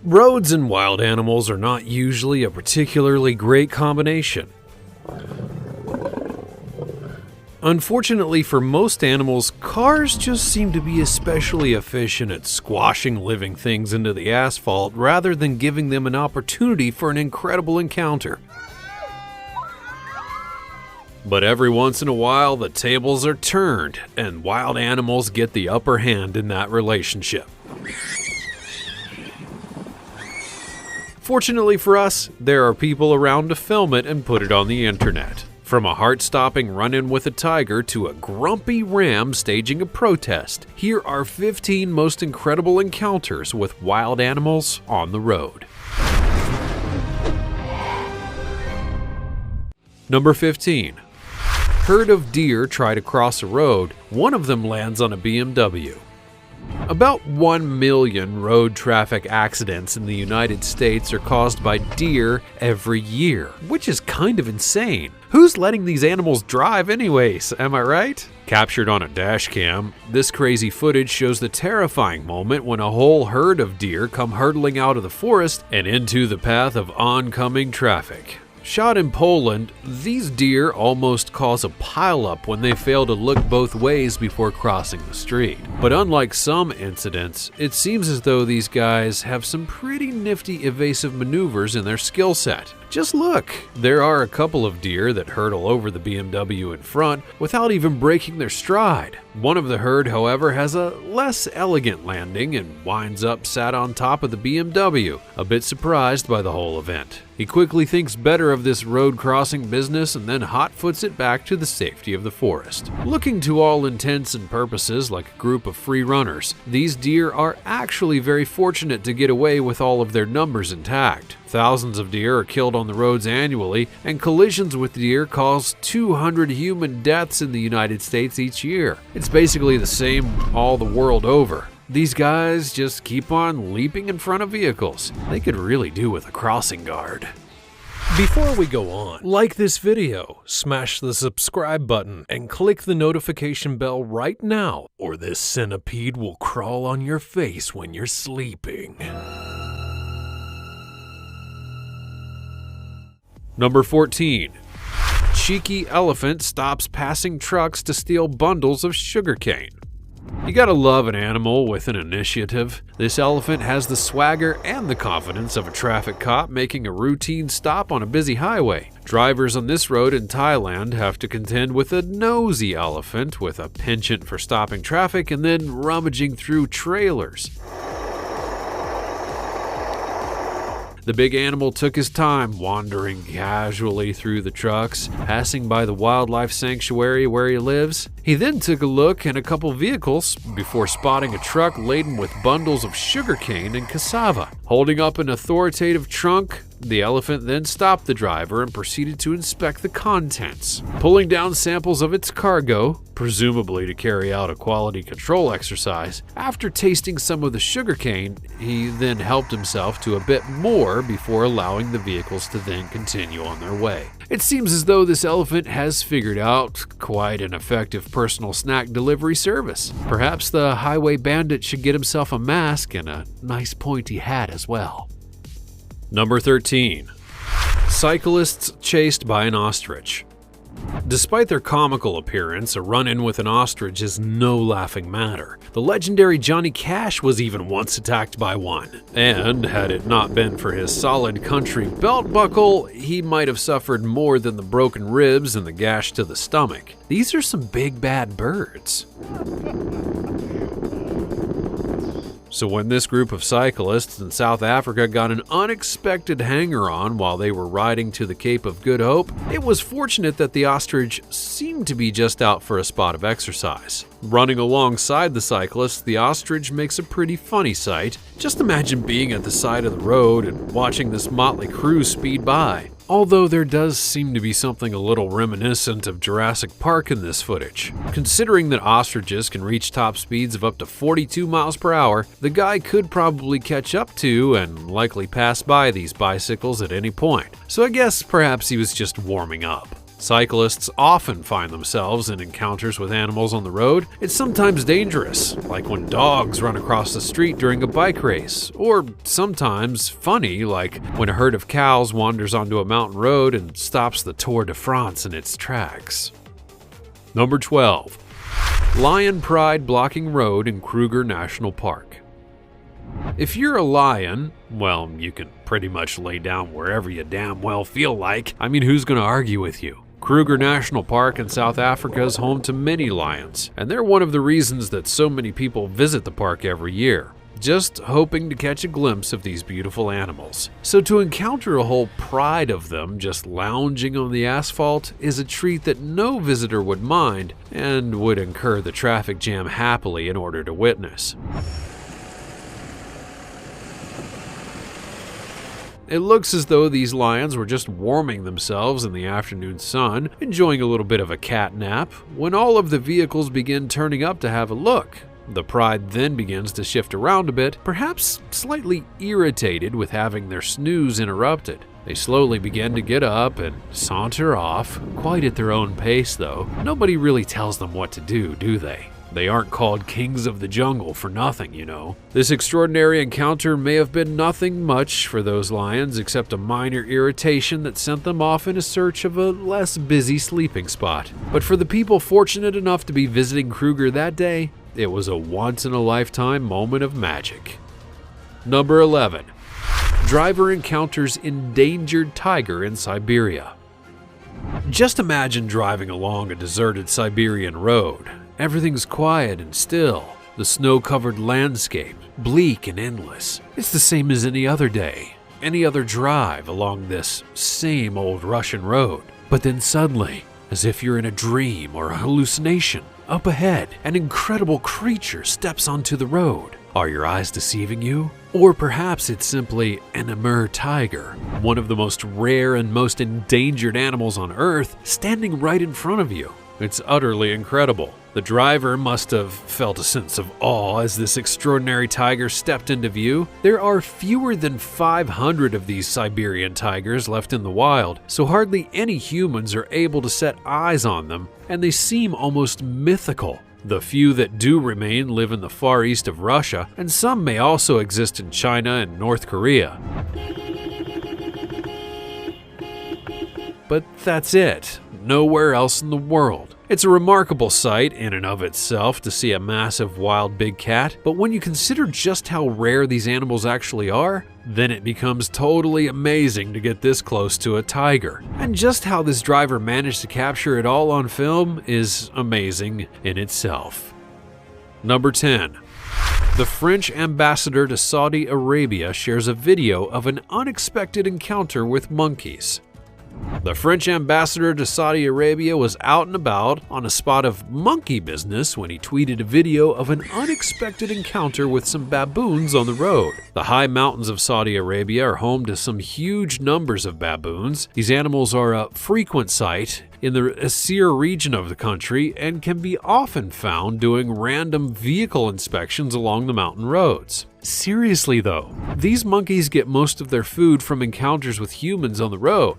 Roads and wild animals are not usually a particularly great combination. Unfortunately for most animals, cars just seem to be especially efficient at squashing living things into the asphalt rather than giving them an opportunity for an incredible encounter. But every once in a while, the tables are turned, and wild animals get the upper hand in that relationship. Fortunately for us, there are people around to film it and put it on the internet. From a heart-stopping run-in with a tiger to a grumpy ram staging a protest, here are 15 most incredible encounters with wild animals on the road. Number 15. Herd of deer try to cross a road. One of them lands on a BMW. About 1 million road traffic accidents in the United States are caused by deer every year, which is kind of insane. Who's letting these animals drive anyways, am I right? Captured on a dash cam, this crazy footage shows the terrifying moment when a whole herd of deer come hurtling out of the forest and into the path of oncoming traffic. Shot in Poland, these deer almost cause a pileup when they fail to look both ways before crossing the street. But unlike some incidents, it seems as though these guys have some pretty nifty evasive maneuvers in their skill set. Just look, there are a couple of deer that hurtle over the BMW in front without even breaking their stride. One of the herd, however, has a less elegant landing and winds up sat on top of the BMW, a bit surprised by the whole event. He quickly thinks better of this road crossing business and then hot-foots it back to the safety of the forest. Looking to all intents and purposes like a group of free runners, these deer are actually very fortunate to get away with all of their numbers intact. Thousands of deer are killed on the roads annually, and collisions with deer cause 200 human deaths in the United States each year. It's basically the same all the world over. These guys just keep on leaping in front of vehicles. They could really do with a crossing guard. Before we go on, like this video, smash the subscribe button, and click the notification bell right now, or this centipede will crawl on your face when you're sleeping. Number 14. Cheeky elephant stops passing trucks to steal bundles of sugarcane. You gotta love an animal with an initiative. This elephant has the swagger and the confidence of a traffic cop making a routine stop on a busy highway. Drivers on this road in Thailand have to contend with a nosy elephant with a penchant for stopping traffic and then rummaging through trailers. The big animal took his time wandering casually through the trucks, passing by the wildlife sanctuary where he lives. He then took a look at a couple vehicles before spotting a truck laden with bundles of sugarcane and cassava. Holding up an authoritative trunk, the elephant then stopped the driver and proceeded to inspect the contents. Pulling down samples of its cargo, presumably to carry out a quality control exercise, after tasting some of the sugarcane, he then helped himself to a bit more before allowing the vehicles to then continue on their way. It seems as though this elephant has figured out quite an effective personal snack delivery service. Perhaps the highway bandit should get himself a mask and a nice pointy hat as well. Number 13. Cyclists chased by an ostrich. Despite their comical appearance, a run-in with an ostrich is no laughing matter. The legendary Johnny Cash was even once attacked by one. And had it not been for his solid country belt buckle, he might have suffered more than the broken ribs and the gash to the stomach. These are some big bad birds. So when this group of cyclists in South Africa got an unexpected hanger-on while they were riding to the Cape of Good Hope, it was fortunate that the ostrich seemed to be just out for a spot of exercise. Running alongside the cyclists, the ostrich makes a pretty funny sight. Just imagine being at the side of the road and watching this motley crew speed by. Although there does seem to be something a little reminiscent of Jurassic Park in this footage. Considering that ostriches can reach top speeds of up to 42 miles per hour, the guy could probably catch up to and likely pass by these bicycles at any point. So I guess perhaps he was just warming up. Cyclists often find themselves in encounters with animals on the road. It's sometimes dangerous, like when dogs run across the street during a bike race, or sometimes funny, like when a herd of cows wanders onto a mountain road and stops the Tour de France in its tracks. Number 12. Lion pride blocking road in Kruger National Park. If you're a lion, well, you can pretty much lay down wherever you damn well feel like. I mean, who's gonna argue with you? Kruger National Park in South Africa is home to many lions, and they're one of the reasons that so many people visit the park every year, just hoping to catch a glimpse of these beautiful animals. So to encounter a whole pride of them just lounging on the asphalt is a treat that no visitor would mind and would incur the traffic jam happily in order to witness. It looks as though these lions were just warming themselves in the afternoon sun, enjoying a little bit of a cat nap, when all of the vehicles begin turning up to have a look. The pride then begins to shift around a bit, perhaps slightly irritated with having their snooze interrupted. They slowly begin to get up and saunter off, quite at their own pace though. Nobody really tells them what to do they? They aren't called kings of the jungle for nothing, you know. This extraordinary encounter may have been nothing much for those lions except a minor irritation that sent them off in a search of a less busy sleeping spot. But for the people fortunate enough to be visiting Kruger that day, it was a once-in-a-lifetime moment of magic. Number 11. Driver encounters endangered tiger in Siberia. Just imagine driving along a deserted Siberian road. Everything's quiet and still, the snow-covered landscape, bleak and endless. It's the same as any other day, any other drive along this same old Russian road. But then suddenly, as if you're in a dream or a hallucination, up ahead, an incredible creature steps onto the road. Are your eyes deceiving you? Or perhaps it's simply an Amur tiger, one of the most rare and most endangered animals on Earth, standing right in front of you. It's utterly incredible. The driver must have felt a sense of awe as this extraordinary tiger stepped into view. There are fewer than 500 of these Siberian tigers left in the wild, so hardly any humans are able to set eyes on them, and they seem almost mythical. The few that do remain live in the far east of Russia, and some may also exist in China and North Korea. But that's it. Nowhere else in the world. It's a remarkable sight in and of itself to see a massive wild big cat, but when you consider just how rare these animals actually are, then it becomes totally amazing to get this close to a tiger. And just how this driver managed to capture it all on film is amazing in itself. Number 10. The French ambassador to Saudi Arabia shares a video of an unexpected encounter with monkeys. The French ambassador to Saudi Arabia was out and about on a spot of monkey business when he tweeted a video of an unexpected encounter with some baboons on the road. The high mountains of Saudi Arabia are home to some huge numbers of baboons. These animals are a frequent sight in the Asir region of the country and can be often found doing random vehicle inspections along the mountain roads. Seriously though, these monkeys get most of their food from encounters with humans on the road.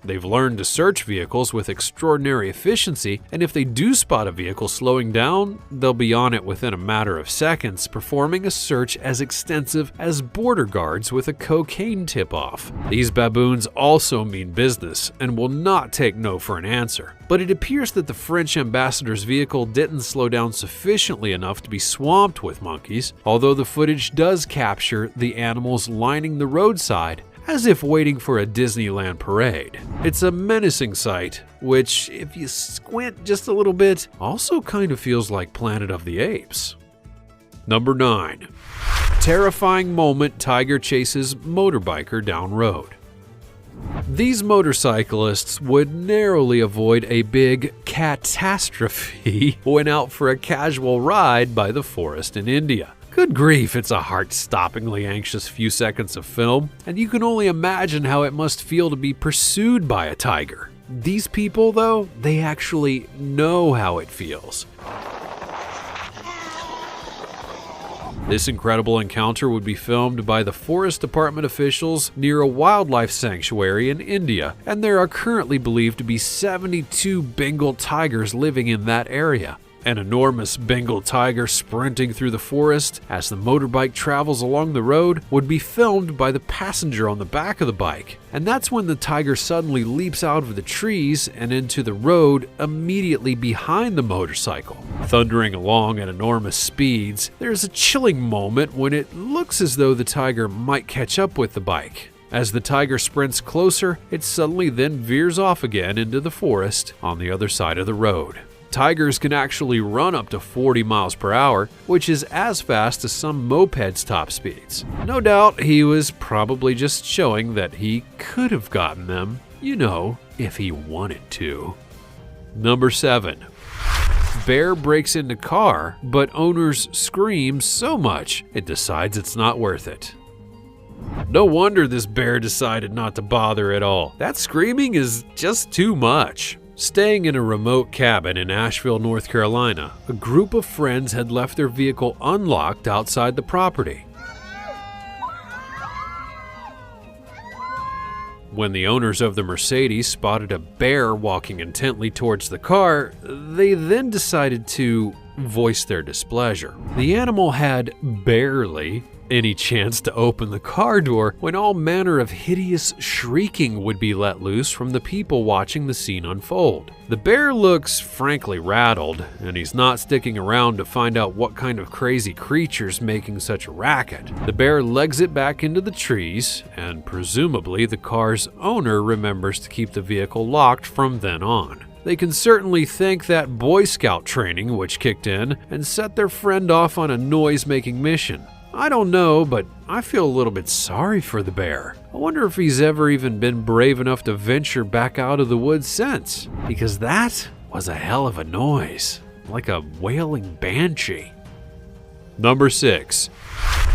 They've learned to search vehicles with extraordinary efficiency, and if they do spot a vehicle slowing down, they'll be on it within a matter of seconds, performing a search as extensive as border guards with a cocaine tip-off. These baboons also mean business and will not take no for an answer. But it appears that the French ambassador's vehicle didn't slow down sufficiently enough to be swamped with monkeys, although the footage does capture the animals lining the roadside as if waiting for a Disneyland parade. It's a menacing sight, which, if you squint just a little bit, also kind of feels like Planet of the Apes. Number 9. Terrifying moment tiger chases motorbiker down road. These motorcyclists would narrowly avoid a big catastrophe when out for a casual ride by the forest in India. Good grief, it's a heart-stoppingly anxious few seconds of film, and you can only imagine how it must feel to be pursued by a tiger. These people, though, they actually know how it feels. This incredible encounter would be filmed by the Forest Department officials near a wildlife sanctuary in India, and there are currently believed to be 72 Bengal tigers living in that area. An enormous Bengal tiger sprinting through the forest as the motorbike travels along the road would be filmed by the passenger on the back of the bike. And that's when the tiger suddenly leaps out of the trees and into the road immediately behind the motorcycle. Thundering along at enormous speeds, there's a chilling moment when it looks as though the tiger might catch up with the bike. As the tiger sprints closer, it suddenly then veers off again into the forest on the other side of the road. Tigers can actually run up to 40 miles per hour, which is as fast as some mopeds' top speeds. No doubt he was probably just showing that he could have gotten them, if he wanted to. Number 7. Bear breaks into car, but owners scream so much it decides it's not worth it. No wonder this bear decided not to bother at all. That screaming is just too much. Staying in a remote cabin in Asheville, North Carolina, a group of friends had left their vehicle unlocked outside the property. When the owners of the Mercedes spotted a bear walking intently towards the car, they then decided to voice their displeasure. The animal had barely any chance to open the car door when all manner of hideous shrieking would be let loose from the people watching the scene unfold. The bear looks frankly rattled, and he's not sticking around to find out what kind of crazy creature's making such a racket. The bear legs it back into the trees, and presumably the car's owner remembers to keep the vehicle locked from then on. They can certainly thank that Boy Scout training which kicked in and set their friend off on a noise-making mission. I don't know, but I feel a little bit sorry for the bear. I wonder if he's ever even been brave enough to venture back out of the woods since, because that was a hell of a noise, like a wailing banshee. Number 6.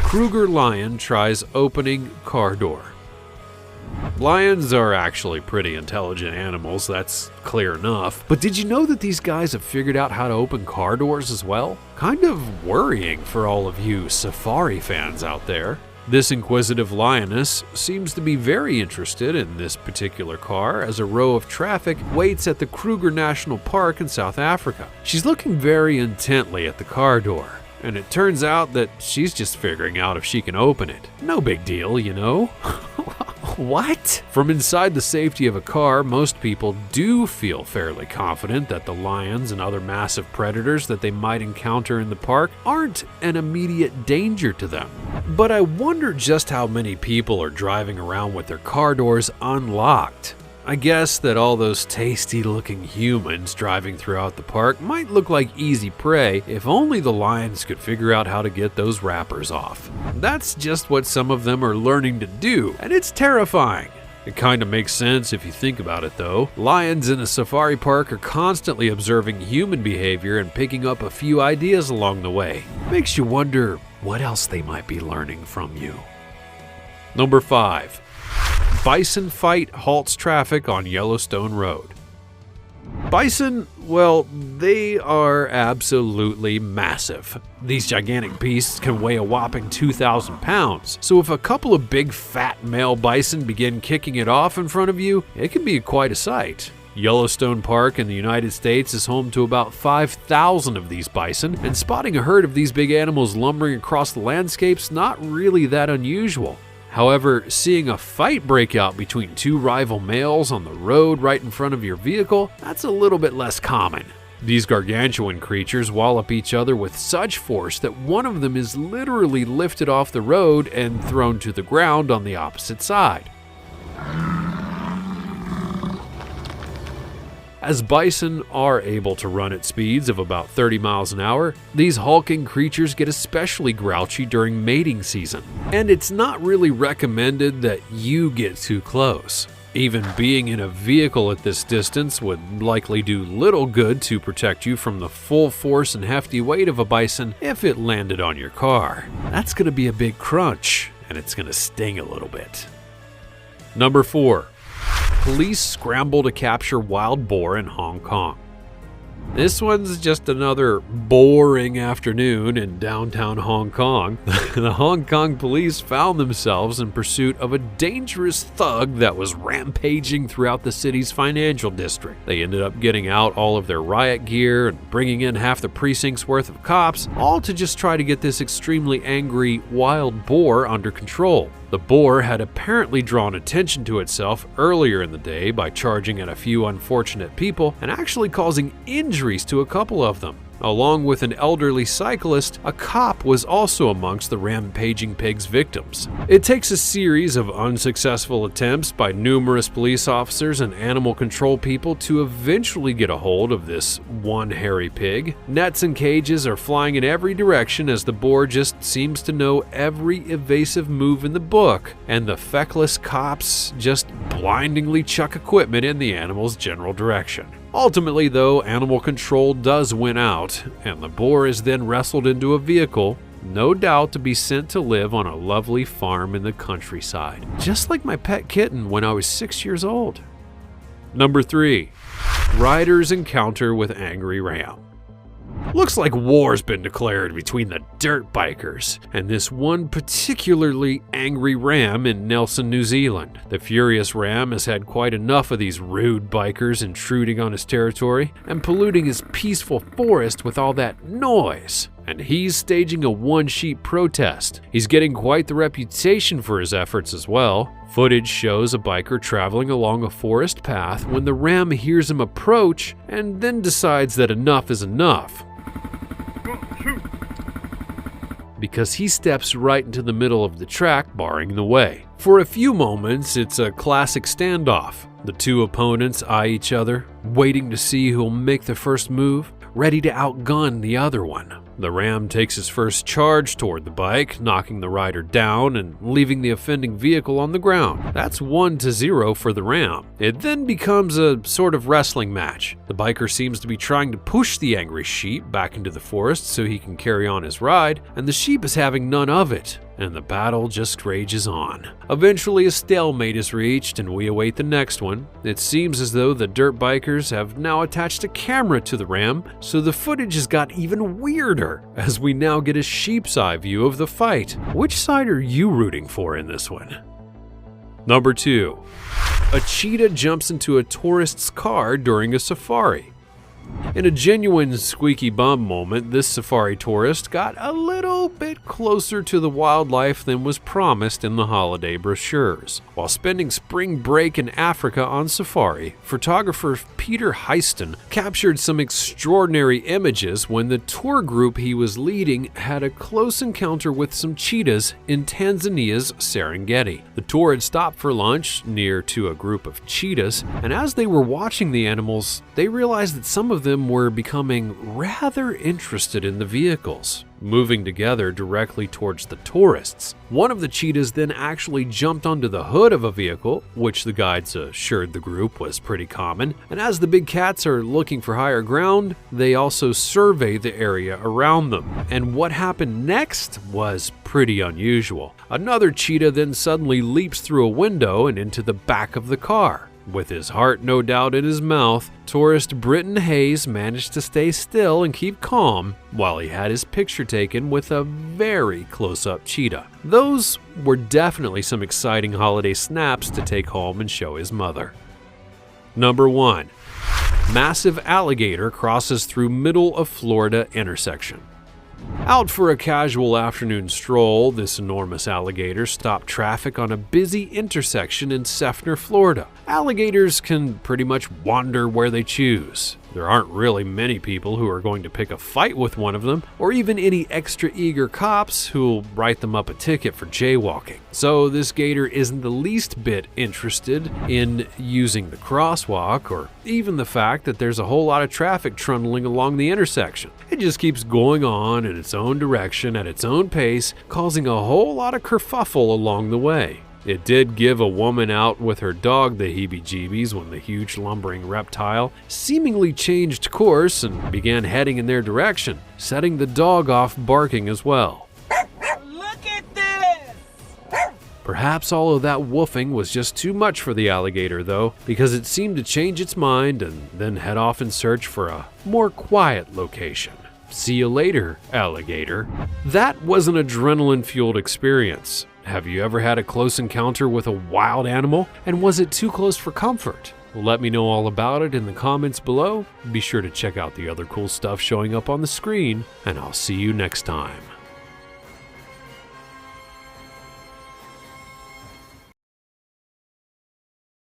Kruger lion tries opening car door. Lions are actually pretty intelligent animals, that's clear enough. But did you know that these guys have figured out how to open car doors as well? Kind of worrying for all of you safari fans out there. This inquisitive lioness seems to be very interested in this particular car as a row of traffic waits at the Kruger National Park in South Africa. She's looking very intently at the car door, and it turns out that she's just figuring out if she can open it. No big deal, What? From inside the safety of a car, most people do feel fairly confident that the lions and other massive predators that they might encounter in the park aren't an immediate danger to them. But I wonder just how many people are driving around with their car doors unlocked. I guess that all those tasty-looking humans driving throughout the park might look like easy prey if only the lions could figure out how to get those wrappers off. That's just what some of them are learning to do, and it's terrifying. It kinda makes sense if you think about it though. Lions in a safari park are constantly observing human behavior and picking up a few ideas along the way. Makes you wonder what else they might be learning from you. Number 5. Bison fight halts traffic on Yellowstone Road. Bison, well, they are absolutely massive. These gigantic beasts can weigh a whopping 2,000 pounds, so if a couple of big fat male bison begin kicking it off in front of you, it can be quite a sight. Yellowstone Park in the United States is home to about 5,000 of these bison, and spotting a herd of these big animals lumbering across the landscape's not really that unusual. However, seeing a fight break out between two rival males on the road right in front of your vehicle, that's a little bit less common. These gargantuan creatures wallop each other with such force that one of them is literally lifted off the road and thrown to the ground on the opposite side. As bison are able to run at speeds of about 30 miles an hour, these hulking creatures get especially grouchy during mating season. And it's not really recommended that you get too close. Even being in a vehicle at this distance would likely do little good to protect you from the full force and hefty weight of a bison if it landed on your car. That's going to be a big crunch, and it's going to sting a little bit. Number 4. Police scramble to capture wild boar in Hong Kong. This one's just another boring afternoon in downtown Hong Kong. The Hong Kong police found themselves in pursuit of a dangerous thug that was rampaging throughout the city's financial district. They ended up getting out all of their riot gear and bringing in half the precinct's worth of cops, all to just try to get this extremely angry wild boar under control. The boar had apparently drawn attention to itself earlier in the day by charging at a few unfortunate people and actually causing injuries to a couple of them. Along with an elderly cyclist, a cop was also amongst the rampaging pig's victims. It takes a series of unsuccessful attempts by numerous police officers and animal control people to eventually get a hold of this one hairy pig. Nets and cages are flying in every direction as the boar just seems to know every evasive move in the book, and the feckless cops just blindingly chuck equipment in the animal's general direction. Ultimately, though, animal control does win out, and the boar is then wrestled into a vehicle, no doubt to be sent to live on a lovely farm in the countryside, just like my pet kitten when I was 6 years old. Number 3. Rider's encounter with angry ram. Looks like war's been declared between the dirt bikers and this one particularly angry ram in Nelson, New Zealand. The furious ram has had quite enough of these rude bikers intruding on his territory and polluting his peaceful forest with all that noise. And he's staging a one-sheep protest. He's getting quite the reputation for his efforts as well. Footage shows a biker traveling along a forest path when the ram hears him approach and then decides that enough is enough, because he steps right into the middle of the track, barring the way. For a few moments, it's a classic standoff. The two opponents eye each other, waiting to see who'll make the first move, ready to outgun the other one. The ram takes his first charge toward the bike, knocking the rider down and leaving the offending vehicle on the ground. That's 1-0 for the ram. It then becomes a sort of wrestling match. The biker seems to be trying to push the angry sheep back into the forest so he can carry on his ride, and the sheep is having none of it, and the battle just rages on. Eventually, a stalemate is reached, and we await the next one. It seems as though the dirt bikers have now attached a camera to the ram, so the footage has got even weirder, as we now get a sheep's eye view of the fight. Which side are you rooting for in this one? Number 2. A cheetah jumps into a tourist's car during a safari. In a genuine squeaky bum moment, this safari tourist got a little bit closer to the wildlife than was promised in the holiday brochures. While spending spring break in Africa on safari, photographer Peter Heiston captured some extraordinary images when the tour group he was leading had a close encounter with some cheetahs in Tanzania's Serengeti. The tour had stopped for lunch near to a group of cheetahs, and as they were watching the animals, they realized that some of them were becoming rather interested in the vehicles, moving together directly towards the tourists. One of the cheetahs then actually jumped onto the hood of a vehicle, which the guides assured the group was pretty common, and as the big cats are looking for higher ground, they also survey the area around them. And what happened next was pretty unusual. Another cheetah then suddenly leaps through a window and into the back of the car. With his heart no doubt in his mouth, tourist Britton Hayes managed to stay still and keep calm while he had his picture taken with a very close-up cheetah. Those were definitely some exciting holiday snaps to take home and show his mother. Number 1. Massive alligator crosses through middle of Florida intersection. Out for a casual afternoon stroll, this enormous alligator stopped traffic on a busy intersection in Seffner, Florida. Alligators can pretty much wander where they choose. There aren't really many people who are going to pick a fight with one of them, or even any extra eager cops who'll write them up a ticket for jaywalking. So this gator isn't the least bit interested in using the crosswalk, or even the fact that there's a whole lot of traffic trundling along the intersection. It just keeps going on in its own direction at its own pace, causing a whole lot of kerfuffle along the way. It did give a woman out with her dog the heebie-jeebies when the huge lumbering reptile seemingly changed course and began heading in their direction, setting the dog off barking as well. Look at this! Perhaps all of that woofing was just too much for the alligator though, because it seemed to change its mind and then head off in search for a more quiet location. See you later, alligator. That was an adrenaline-fueled experience. Have you ever had a close encounter with a wild animal, and was it too close for comfort? Let me know all about it in the comments below. Be sure to check out the other cool stuff showing up on the screen, and I'll see you next time.